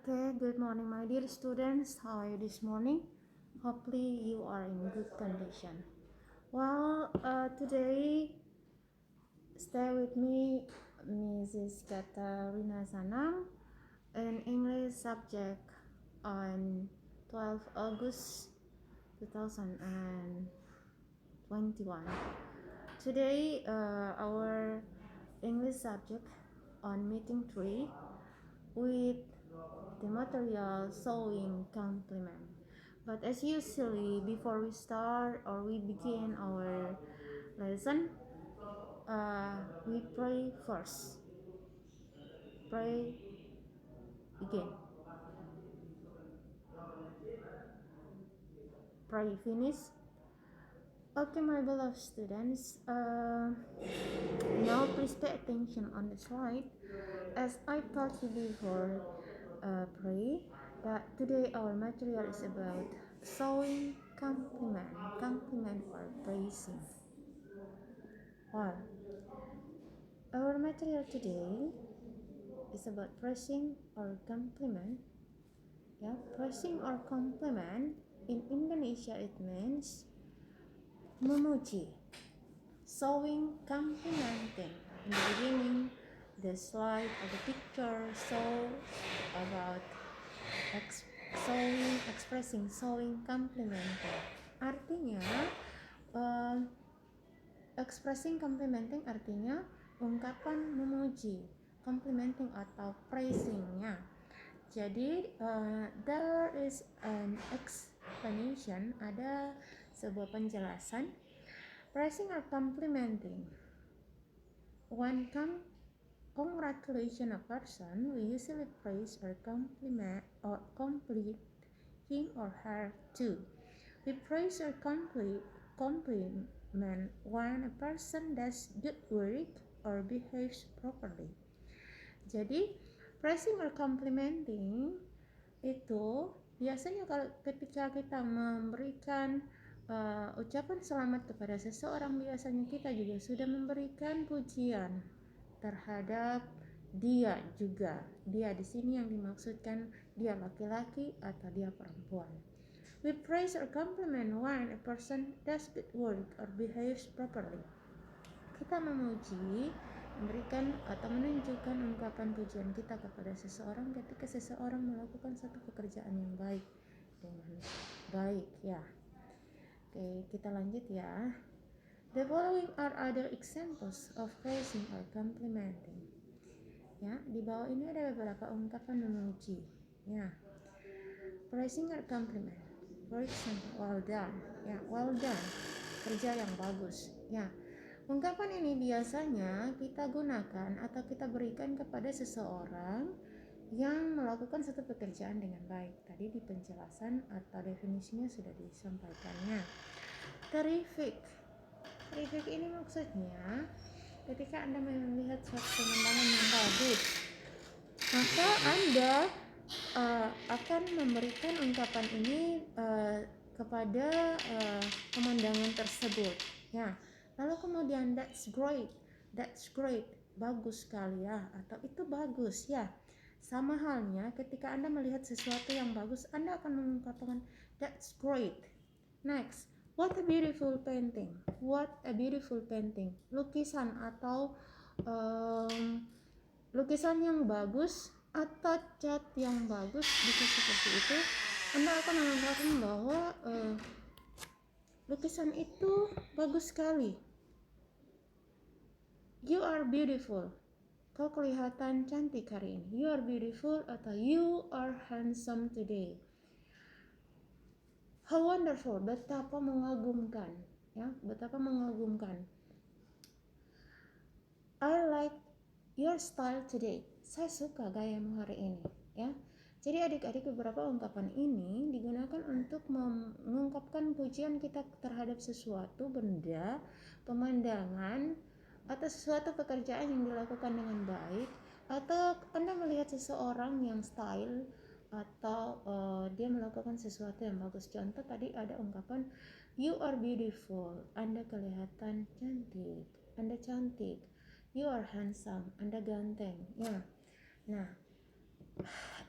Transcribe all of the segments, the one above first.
Okay, good morning, my dear students. How are you this morning? Hopefully, you are in good condition. Today, stay with me, Mrs. Katarina Sanam, an English subject on 12 August 2021. Today, our English subject on meeting 3 with the material sewing complement. But as usually, before we start or we begin our lesson, we pray first. Pray, begin. Pray, finish. Okay, my beloved students, now please pay attention on the slide. As I told you before, pray, that today our material is about sewing complement or praising. Well, our material today is about praising or compliment. Yeah, praising or compliment in Indonesia it means memuji, showing, complimenting. In the beginning, the slide or the picture show about showing, complimenting. Artinya, expressing complimenting artinya ungkapan memuji, complimenting atau praising-nya. Jadi there is an explanation, ada sebuah penjelasan. Praising or complimenting, when congratulation a person, we usually praise or compliment or complete him or her too. We praise or compliment when a person does good work or behaves properly. Jadi praising or complimenting itu biasanya kalau ketika kita memberikan ucapan selamat kepada seseorang, biasanya kita juga sudah memberikan pujian terhadap dia juga. Dia di sini yang dimaksudkan dia laki-laki atau dia perempuan. We praise or compliment when a person does good work or behaves properly. Kita memuji, memberikan atau menunjukkan ungkapan pujian kita kepada seseorang ketika seseorang melakukan satu pekerjaan yang baik dengan baik, ya. Oke, kita lanjut ya. The following are other examples of praising or complimenting. Ya, di bawah ini ada beberapa ungkapan memuji. Ya, praising or compliment. For example, well done. Ya, well done. Kerja yang bagus. Ya. Ungkapan ini biasanya kita gunakan atau kita berikan kepada seseorang yang melakukan satu pekerjaan dengan baik. Tadi di penjelasan atau definisinya sudah disampaikannya. Terrific ini maksudnya ketika Anda melihat suatu pemandangan yang bagus, maka Anda akan memberikan ungkapan ini kepada pemandangan tersebut. Ya. Lalu kemudian that's great, bagus sekali ya, atau itu bagus ya. Sama halnya ketika Anda melihat sesuatu yang bagus, Anda akan mengungkapkan that's great. Next, what a beautiful painting. Lukisan atau lukisan yang bagus atau cat yang bagus, bisa seperti itu. Anda akan mengungkapkan bahwa lukisan itu bagus sekali. You are beautiful. Kau kelihatan cantik hari ini. You are beautiful atau you are handsome today. How wonderful, betapa mengagumkan, ya, betapa mengagumkan. I like your style today. Saya suka gayamu hari ini, ya. Jadi adik-adik, beberapa ungkapan ini digunakan untuk mengungkapkan pujian kita terhadap sesuatu benda, pemandangan, atau sesuatu pekerjaan yang dilakukan dengan baik, atau Anda melihat seseorang yang style atau dia melakukan sesuatu yang bagus. Contoh tadi ada ungkapan you are beautiful, Anda kelihatan cantik, Anda cantik. You are handsome, Anda ganteng. Ya. Nah,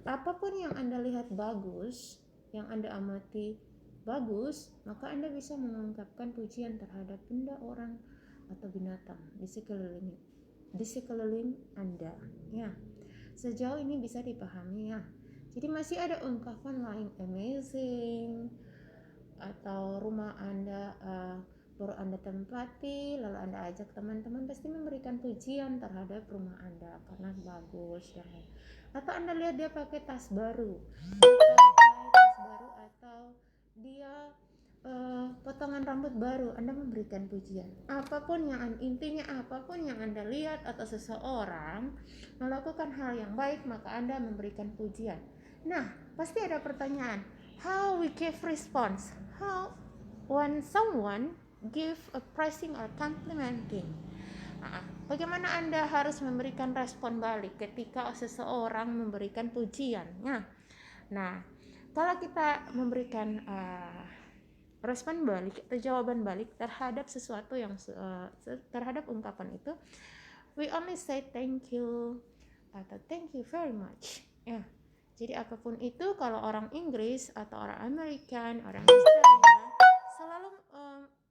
apapun yang Anda lihat bagus, yang Anda amati bagus, maka Anda bisa mengungkapkan pujian terhadap benda, orang, atau binatang di sekeliling Anda. Ya, sejauh ini bisa dipahami ya. Jadi masih ada ungkapan lain, amazing, atau rumah Anda baru Anda tempati, lalu Anda ajak teman-teman, pasti memberikan pujian terhadap rumah Anda karena bagus dan lain. Atau Anda lihat dia pakai tas baru, atau dia potongan rambut baru, Anda memberikan pujian. Apapun yang Anda lihat atau seseorang melakukan hal yang baik, maka Anda memberikan pujian. Nah, pasti ada pertanyaan, how we give response? How when someone give a praising or complimenting? Bagaimana Anda harus memberikan respon balik ketika seseorang memberikan pujiannya? Nah, kalau kita memberikan respon balik atau jawaban balik terhadap sesuatu yang terhadap ungkapan itu, we only say thank you atau thank you very much. Ya. Jadi apapun itu, kalau orang Inggris atau orang American, orang Australia selalu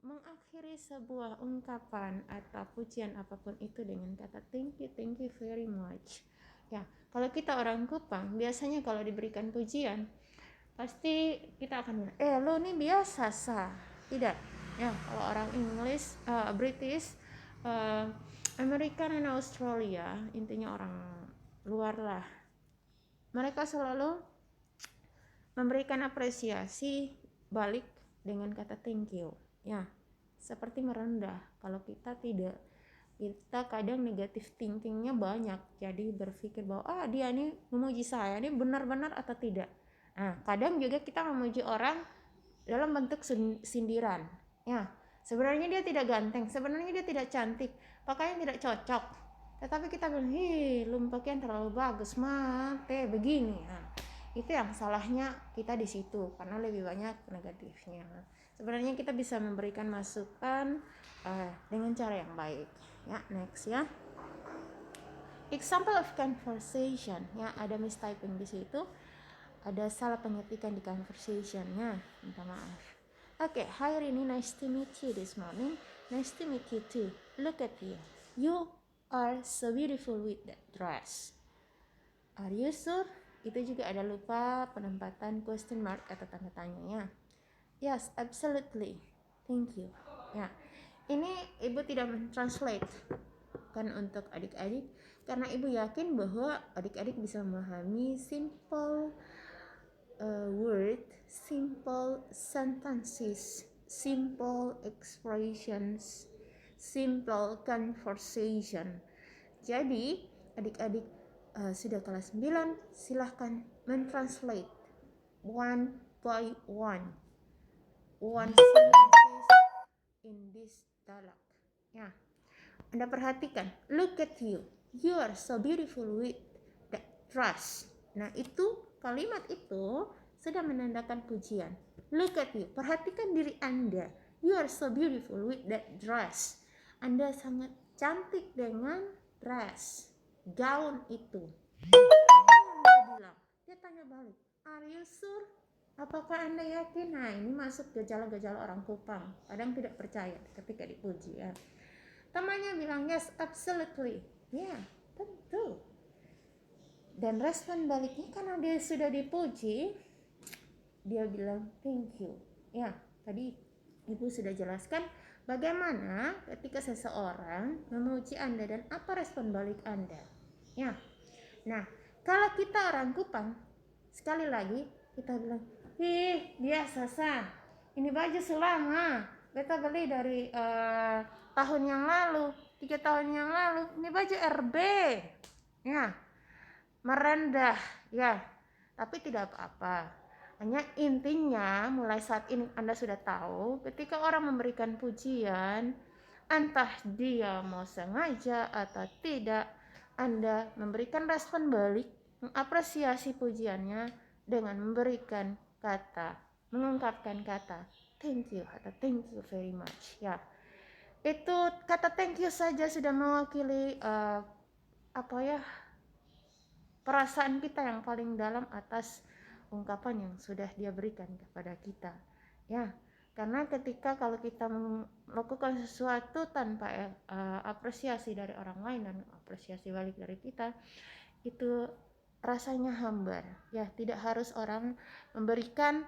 mengakhiri sebuah ungkapan atau pujian apapun itu dengan kata thank you very much. Ya, kalau kita orang Kupang, biasanya kalau diberikan pujian, pasti kita akan bilang, lo nih biasa sah. Tidak. Ya, kalau orang English, British, American dan Australia, intinya orang luar lah, mereka selalu memberikan apresiasi balik dengan kata thank you. Ya, seperti merendah. Kalau kita tidak, kita kadang negatif thinkingnya banyak, jadi berpikir bahwa dia ini memuji saya, ini benar-benar atau tidak. Nah, kadang juga kita memuji orang dalam bentuk sindiran. Ya, sebenarnya dia tidak ganteng, sebenarnya dia tidak cantik, pakaian tidak cocok. Tetapi kita bilang, lu pakaian terlalu bagus, begini. Nah, itu yang salahnya kita di situ, karena lebih banyak negatifnya. Sebenarnya kita bisa memberikan masukan dengan cara yang baik. Ya, next ya. Example of conversation, ya, ada mistyping di situ. Ada salah pengetikan di conversationnya, minta maaf. Okay, hi Rini, nice to meet you this morning. Nice to meet you too. Look at you. You are so beautiful with that dress. Are you sure? Itu juga ada lupa penempatan question mark atau tanda tanyanya. Yes, absolutely. Thank you. Ya, ini ibu tidak mentranslate kan untuk adik-adik, karena ibu yakin bahwa adik-adik bisa memahami simple word, simple sentences, simple expressions, simple conversation. Jadi adik-adik sudah kelas 9, silahkan mentranslate one by one sentences in this dialogue. Ya, Anda perhatikan, look at you, you are so beautiful with that dress. Nah, itu kalimat itu sudah menandakan pujian. Look at you, perhatikan diri Anda, you are so beautiful with that dress. Anda sangat cantik dengan dress, gaun itu. Dia tanya balik, are you sure? Apakah Anda yakin? Nah, ini masuk gejala-gejala orang Kupang, kadang tidak percaya ketika dipuji ya. Temannya bilang yes, absolutely. Ya, tentu. Dan respon baliknya karena dia sudah dipuji, dia bilang thank you. Ya, tadi ibu sudah jelaskan bagaimana ketika seseorang memuji Anda dan apa respon balik Anda. Ya. Nah, kalau kita orang Kupang, sekali lagi kita bilang, biasa sah. Ini baju selama beta beli dari tahun yang lalu, 3 tahun yang lalu. Ini baju RB. Ya, merendah. Ya, tapi tidak apa-apa. Hanya intinya mulai saat ini Anda sudah tahu, ketika orang memberikan pujian, entah dia mau sengaja atau tidak, Anda memberikan respon balik, mengapresiasi pujiannya dengan memberikan kata, mengungkapkan kata thank you atau thank you very much. Ya, itu kata thank you saja sudah mewakili perasaan kita yang paling dalam atas ungkapan yang sudah dia berikan kepada kita. Ya, karena ketika kalau kita melakukan sesuatu tanpa apresiasi dari orang lain dan apresiasi balik dari kita, itu rasanya hambar. Ya, tidak harus orang memberikan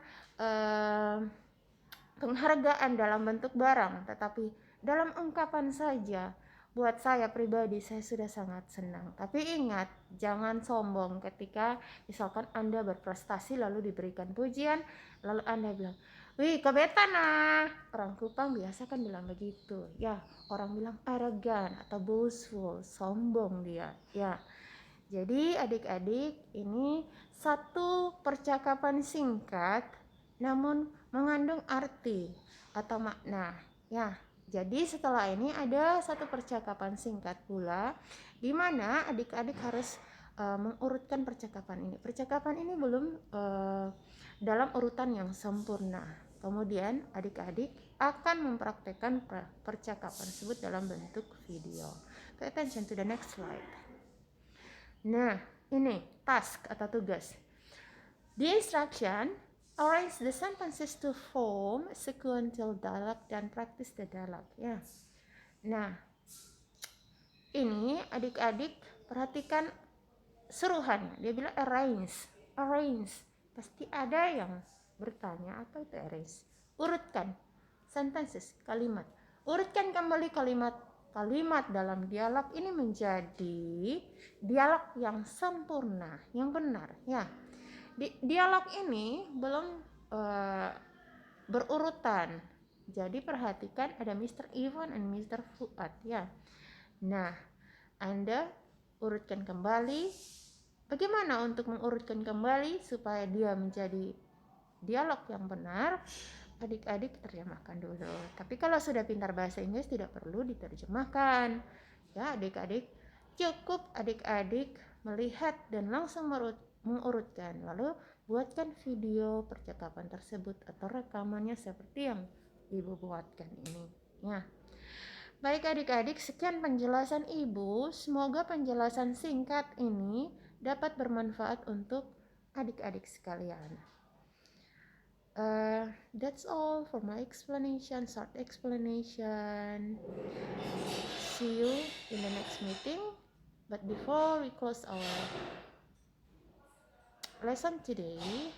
penghargaan dalam bentuk barang, tetapi dalam ungkapan saja. Buat saya pribadi, saya sudah sangat senang. Tapi ingat, jangan sombong ketika misalkan Anda berprestasi lalu diberikan pujian, lalu Anda bilang, wih kebetan ah. Orang Kupang biasa kan bilang begitu. Ya, orang bilang arogan atau boastful, sombong dia. Ya, jadi adik-adik, ini satu percakapan singkat namun mengandung arti atau makna. Ya, jadi setelah ini ada satu percakapan singkat pula di mana adik-adik harus mengurutkan percakapan ini. Percakapan ini belum dalam urutan yang sempurna. Kemudian adik-adik akan mempraktekkan percakapan tersebut dalam bentuk video. Pay attention to the next slide. Nah, ini task atau tugas. The instruction, arrange the sentences to form sequential dialogue dan practice the dialogue. Ya. Nah, ini adik-adik perhatikan seruhannya. Dia bilang arrange. Pasti ada yang bertanya apa itu arrange. Urutkan sentences, kalimat. Urutkan kembali kalimat dalam dialog ini menjadi dialog yang sempurna, yang benar. Ya, dialog ini belum berurutan. Jadi perhatikan ada Mr. Ivan dan Mr. Fuad. Ya. Nah, Anda urutkan kembali. Bagaimana untuk mengurutkan kembali supaya dia menjadi dialog yang benar? Adik-adik terjemahkan dulu. Tapi kalau sudah pintar bahasa Inggris tidak perlu diterjemahkan. Ya, adik-adik cukup adik-adik melihat dan langsung mengurutkan. Lalu buatkan video percakapan tersebut atau rekamannya seperti yang Ibu buatkan ini. Ya. Baik adik-adik, sekian penjelasan Ibu. Semoga penjelasan singkat ini dapat bermanfaat untuk adik-adik sekalian. That's all for my explanation, short explanation. See you in the next meeting. But before we close our lesson today,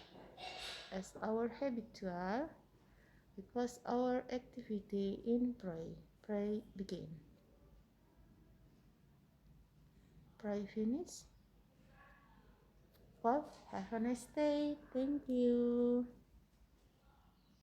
as our habitual, we close our activity in pray. Pray begin. Pray finish. Well, have a nice day. Thank you.